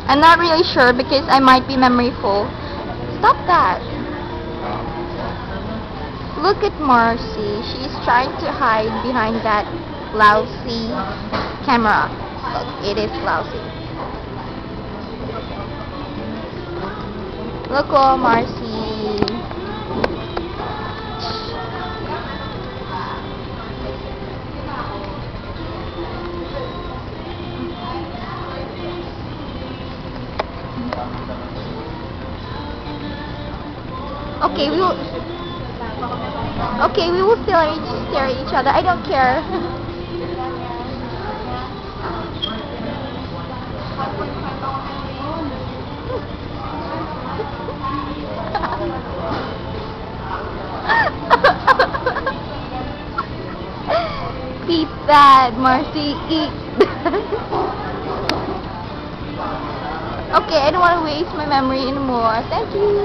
I'm not really sure because I might be memory full. Stop that. Look at Marcy. She's trying to hide behind that lousy camera. Look, it is lousy. Look, oh, Marcy. Okay, we will stare at each other. I don't care. Eat that, Marcy. Eat. Okay, I don't want to waste my memory anymore. Thank you.